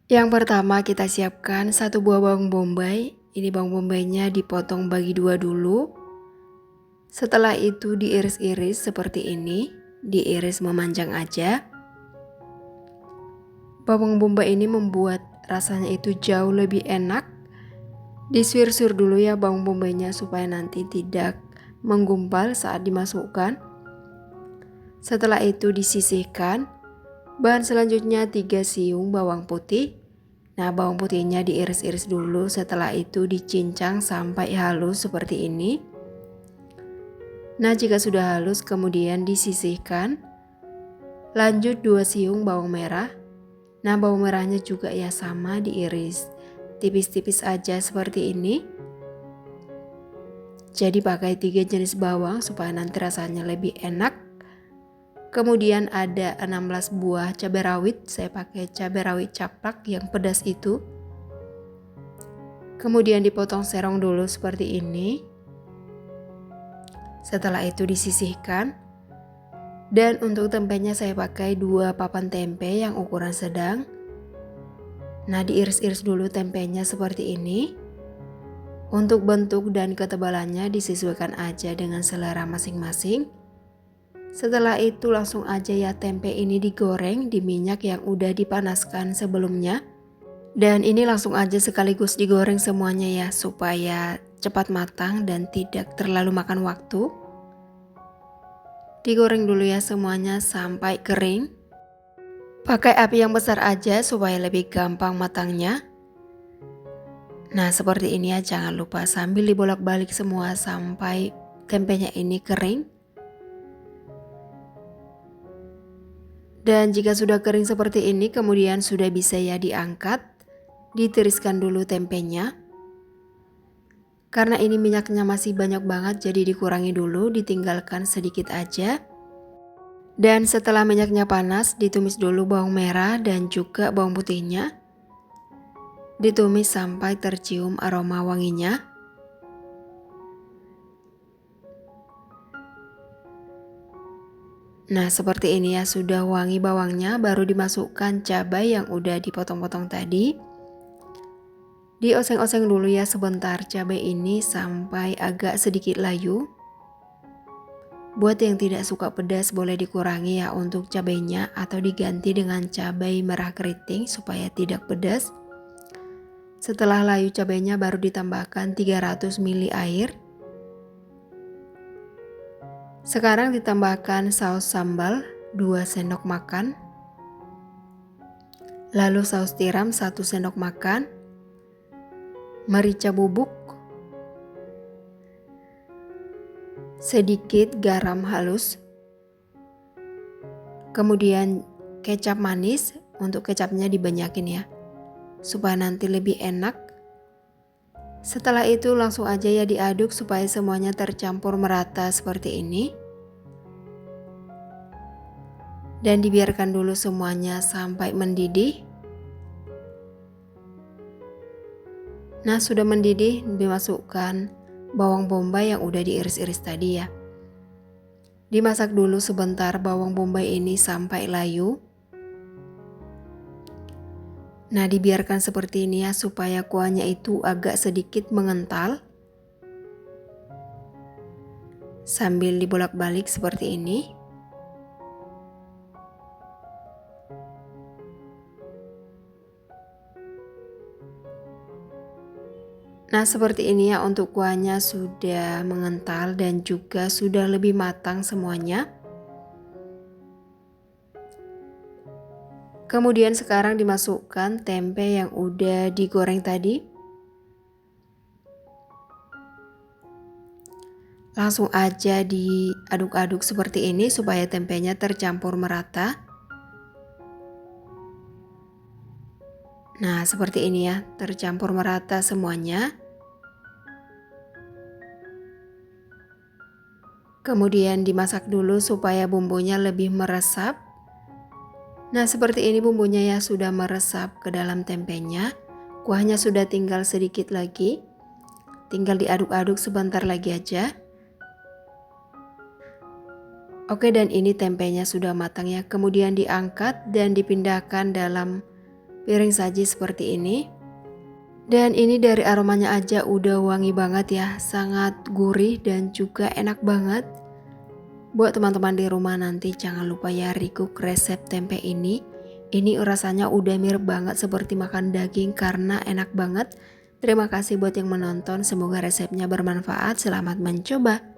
Yang pertama kita siapkan 1 buah bawang bombay. Ini bawang bombaynya dipotong bagi 2 dulu. Setelah itu diiris-iris seperti ini, diiris memanjang aja. Bawang bombay ini membuat rasanya itu jauh lebih enak. Disuir-suir dulu ya bawang bombaynya supaya nanti tidak menggumpal saat dimasukkan. Setelah itu disisihkan. Bahan selanjutnya 3 siung bawang putih. Nah, bawang putihnya diiris-iris dulu, setelah itu dicincang sampai halus seperti ini. Nah, jika sudah halus kemudian disisihkan. Lanjut 2 siung bawang merah. Nah, bawang merahnya juga ya sama diiris tipis-tipis aja seperti ini. Jadi pakai 3 jenis bawang supaya nanti rasanya lebih enak. Kemudian ada 16 buah cabai rawit, saya pakai cabai rawit caplak yang pedas itu. Kemudian dipotong serong dulu seperti ini. Setelah itu disisihkan. Dan untuk tempenya saya pakai 2 papan tempe yang ukuran sedang. Nah, diiris-iris dulu tempenya seperti ini. Untuk bentuk dan ketebalannya disesuaikan aja dengan selera masing-masing. Setelah itu langsung aja ya tempe ini digoreng di minyak yang udah dipanaskan sebelumnya. Dan ini langsung aja sekaligus digoreng semuanya ya supaya cepat matang dan tidak terlalu makan waktu. Digoreng dulu ya semuanya sampai kering. Pakai api yang besar aja supaya lebih gampang matangnya. Nah, seperti ini ya, jangan lupa sambil dibolak-balik semua sampai tempenya ini kering. Dan jika sudah kering seperti ini kemudian sudah bisa ya diangkat. Ditiriskan dulu tempenya. Karena ini minyaknya masih banyak banget jadi dikurangi dulu, ditinggalkan sedikit aja. Dan setelah minyaknya panas ditumis dulu bawang merah dan juga bawang putihnya. Ditumis sampai tercium aroma wanginya. Nah, seperti ini ya, sudah wangi bawangnya, baru dimasukkan cabai yang udah dipotong-potong tadi. Dioseng-oseng dulu ya sebentar cabai ini sampai agak sedikit layu. Buat yang tidak suka pedas boleh dikurangi ya untuk cabainya atau diganti dengan cabai merah keriting supaya tidak pedas. Setelah layu cabainya baru ditambahkan 300 ml air. Sekarang ditambahkan saus sambal 2 sendok makan. Lalu saus tiram 1 sendok makan. Merica bubuk, sedikit garam halus, kemudian kecap manis. Untuk kecapnya dibanyakin ya supaya nanti lebih enak. Setelah itu langsung aja ya diaduk supaya semuanya tercampur merata seperti ini. Dan dibiarkan dulu semuanya sampai mendidih. Nah, sudah mendidih, dimasukkan bawang bombay yang udah diiris-iris tadi ya. Dimasak dulu sebentar bawang bombay ini sampai layu. Nah, dibiarkan seperti ini ya supaya kuahnya itu agak sedikit mengental. Sambil dibolak-balik seperti ini. Nah, seperti ini ya, untuk kuahnya sudah mengental dan juga sudah lebih matang semuanya. Kemudian sekarang dimasukkan tempe yang udah digoreng tadi. Langsung aja diaduk-aduk seperti ini supaya tempenya tercampur merata. Nah, seperti ini ya, tercampur merata semuanya. Kemudian dimasak dulu supaya bumbunya lebih meresap. Nah, seperti ini bumbunya ya sudah meresap ke dalam tempenya. Kuahnya sudah tinggal sedikit lagi. Tinggal diaduk-aduk sebentar lagi aja. Oke, dan ini tempenya sudah matang ya. Kemudian diangkat dan dipindahkan dalam piring saji seperti ini. Dan ini dari aromanya aja udah wangi banget ya, sangat gurih dan juga enak banget. Buat teman-teman di rumah nanti jangan lupa ya recook resep tempe ini. Ini rasanya udah mirip banget seperti makan daging karena enak banget. Terima kasih buat yang menonton, semoga resepnya bermanfaat, selamat mencoba.